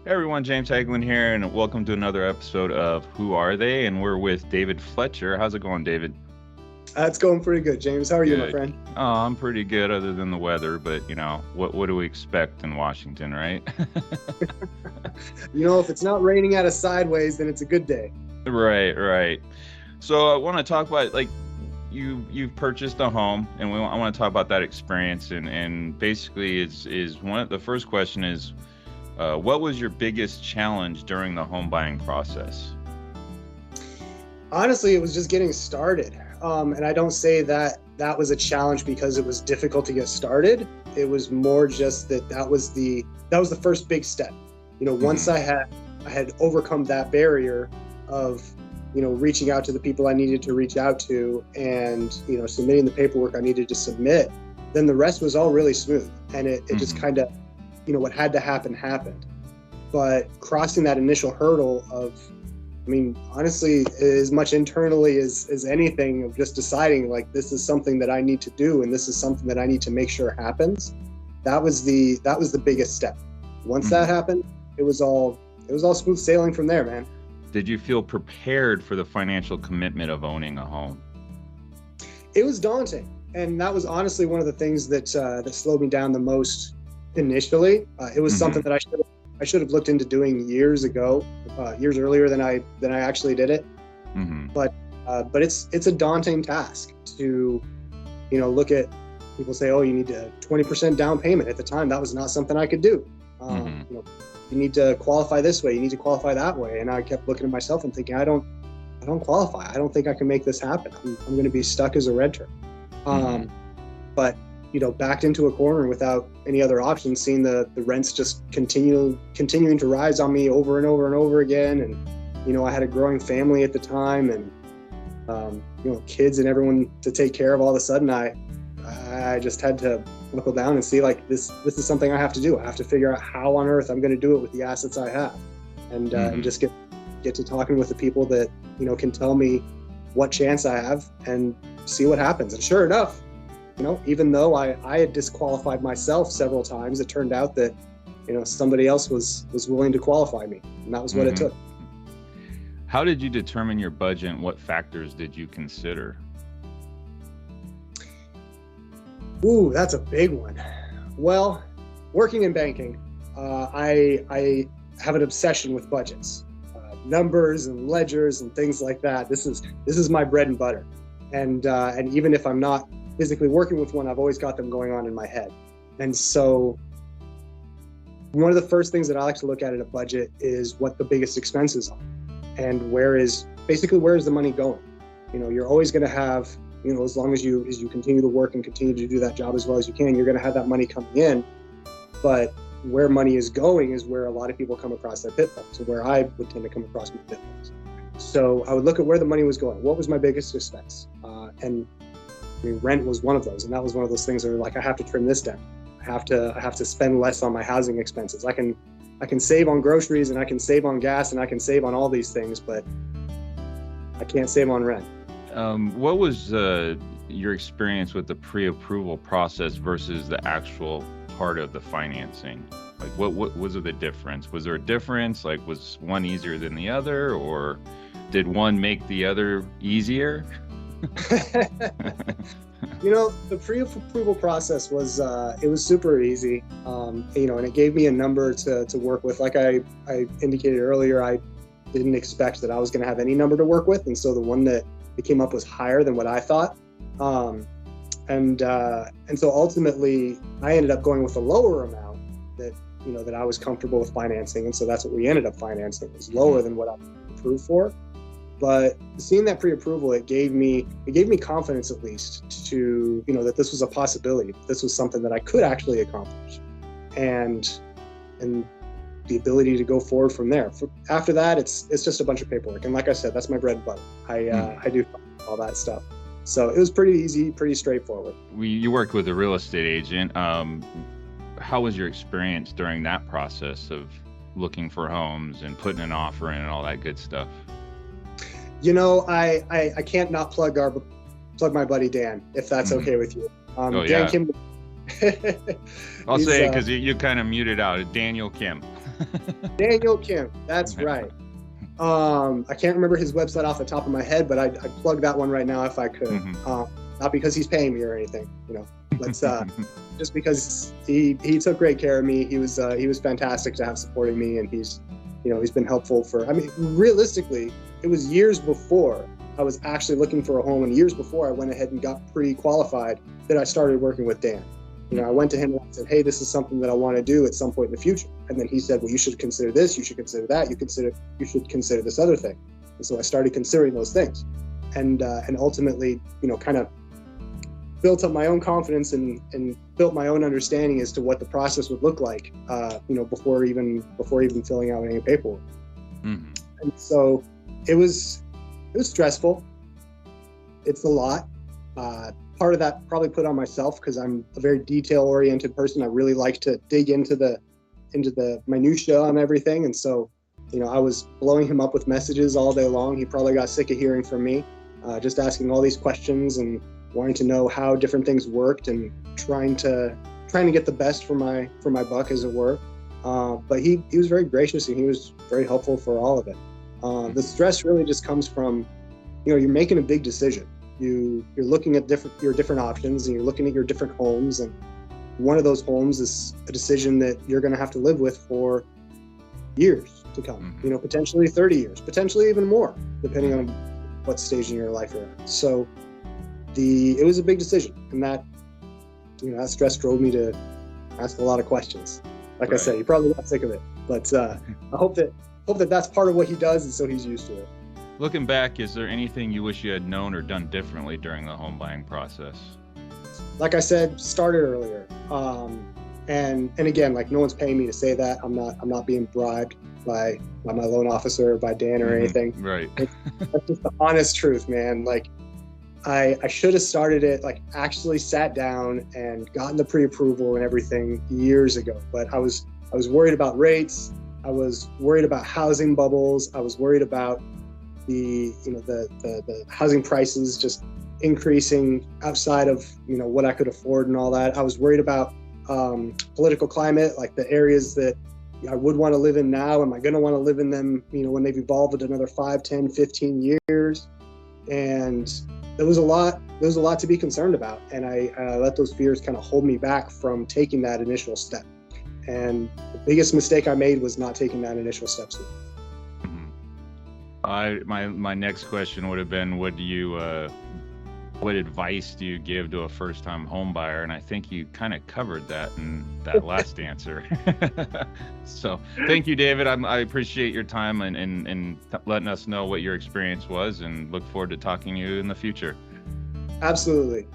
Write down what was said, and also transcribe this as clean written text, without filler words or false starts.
Hey everyone, James Hagglund here, and welcome to another episode of Who Are They? And we're with David Fletcher. How's it going, David? It's going pretty good, James. How are you, my friend? Oh, I'm pretty good other than the weather, but what do we expect in Washington, right? If it's not raining out of sideways, then it's a good day. Right. So I want to talk about, you've purchased a home, and I want to talk about that experience, and basically the first question is, what was your biggest challenge during the home buying process? Honestly, it was just getting started. And I don't say that was a challenge because it was difficult to get started. It was more just that was the first big step. Once I had overcome that barrier of, reaching out to the people I needed to reach out to and, submitting the paperwork I needed to submit, then the rest was all really smooth. And it just kind of, what had to happen happened. But crossing that initial hurdle of, honestly, as much internally as anything, of just deciding this is something that I need to do and this is something that I need to make sure happens. That was the biggest step. Once that happened, it was all smooth sailing from there, man. Did you feel prepared for the financial commitment of owning a home? It was daunting, and that was honestly one of the things that slowed me down the most initially. It was something that I should have looked into doing years earlier than I actually did it. But it's a daunting task to, look at people say, oh, you need a 20% down payment. At the time, that was not something I could do. You need to qualify this way. You need to qualify that way. And I kept looking at myself and thinking, I don't qualify. I don't think I can make this happen. I'm going to be stuck as a renter. But backed into a corner without any other options, seeing the rents just continuing to rise on me over and over and over again. And, I had a growing family at the time and, kids and everyone to take care of. All of a sudden, I just had to buckle down and see this is something I have to do. I have to figure out how on earth I'm going to do it with the assets I have. And, and just get to talking with the people that, can tell me what chance I have and see what happens. And sure enough, even though I had disqualified myself several times, it turned out that, somebody else was willing to qualify me. And that was what it took. How did you determine your budget and what factors did you consider? Ooh, that's a big one. Well, working in banking, I have an obsession with budgets, numbers and ledgers and things like that. This is my bread and butter. And even if I'm not physically working with one, I've always got them going on in my head. And so one of the first things that I like to look at in a budget is what the biggest expenses are and where is the money going. You're always going to have, as long as you continue to work and continue to do that job as well as you can, you're going to have that money coming in. But where money is going is where a lot of people come across their pitfalls, and where I would tend to come across my pitfalls. So I would look at where the money was going. What was my biggest expense? Rent was one of those, and that was one of those things where I have to trim this down. I have to spend less on my housing expenses. I can save on groceries, and I can save on gas, and I can save on all these things, but I can't save on rent. What was your experience with the pre-approval process versus the actual part of the financing? What was the difference? Was there a difference? Was one easier than the other, or did one make the other easier? The pre-approval process was it was super easy, and it gave me a number to work with. Like I indicated earlier, I didn't expect that I was going to have any number to work with, and so the one that it came up was higher than what I thought, and so ultimately I ended up going with a lower amount that I was comfortable with financing, and so that's what we ended up financing. It was lower than what I was approved for. But seeing that pre-approval, it gave me confidence, at least, to that this was a possibility. This was something that I could actually accomplish, and the ability to go forward from there. After that, it's just a bunch of paperwork, and like I said, that's my bread and butter. I do all that stuff, so it was pretty easy, pretty straightforward. You worked with a real estate agent. How was your experience during that process of looking for homes and putting an offer in and all that good stuff? I can't not plug my buddy Dan, if that's okay with you. Dan Kim. I'll say it because you kind of muted out. Daniel Kim. Daniel Kim, that's right. I can't remember his website off the top of my head, but I'd plug that one right now if I could. Not because he's paying me or anything, Let's just because he took great care of me. He was fantastic to have supporting me, and he's been helpful realistically, it was years before I was actually looking for a home, and years before I went ahead and got pre-qualified that I started working with Dan. I went to him and I said, hey, this is something that I want to do at some point in the future. And then he said, well, you should consider this, you should consider that, you should consider this other thing. And so I started considering those things, and ultimately, kind of built up my own confidence and built my own understanding as to what the process would look like, before even filling out any paperwork. And so it was stressful. It's a lot. Part of that probably put on myself because I'm a very detail-oriented person. I really like to dig into the minutia on everything, and so I was blowing him up with messages all day long. He probably got sick of hearing from me, just asking all these questions and wanting to know how different things worked and trying to get the best for my buck, as it were. But he was very gracious, and he was very helpful for all of it. The stress really just comes from, you're making a big decision. You're looking at your different options, and you're looking at your different homes, and one of those homes is a decision that you're going to have to live with for years to come. Potentially 30 years, potentially even more, depending on what stage in your life you're at. So it was a big decision, and that stress drove me to ask a lot of questions. Like I said, he probably got sick of it, but I hope that that's part of what he does, and so he's used to it. Looking back, is there anything you wish you had known or done differently during the home buying process? Like I said, started earlier. And again, like, no one's paying me to say that. I'm not being bribed by my loan officer or by Dan or anything. Right. That's just the honest truth, man. Like, I should have started it, like, actually sat down and gotten the pre-approval and everything years ago. But I was worried about rates. I was worried about housing bubbles. I was worried about the housing prices just increasing outside of what I could afford and all that. I was worried about political climate, like the areas that I would want to live in now. Am I going to want to live in them when they've evolved another 5, 10, 15 years? And there was a lot to be concerned about, and I let those fears kind of hold me back from taking that initial step. And the biggest mistake I made was not taking that initial step. My next question would have been, what advice do you give to a first-time home buyer? And I think you kind of covered that in that last answer. So thank you, David. I appreciate your time and letting us know what your experience was, and look forward to talking to you in the future. Absolutely.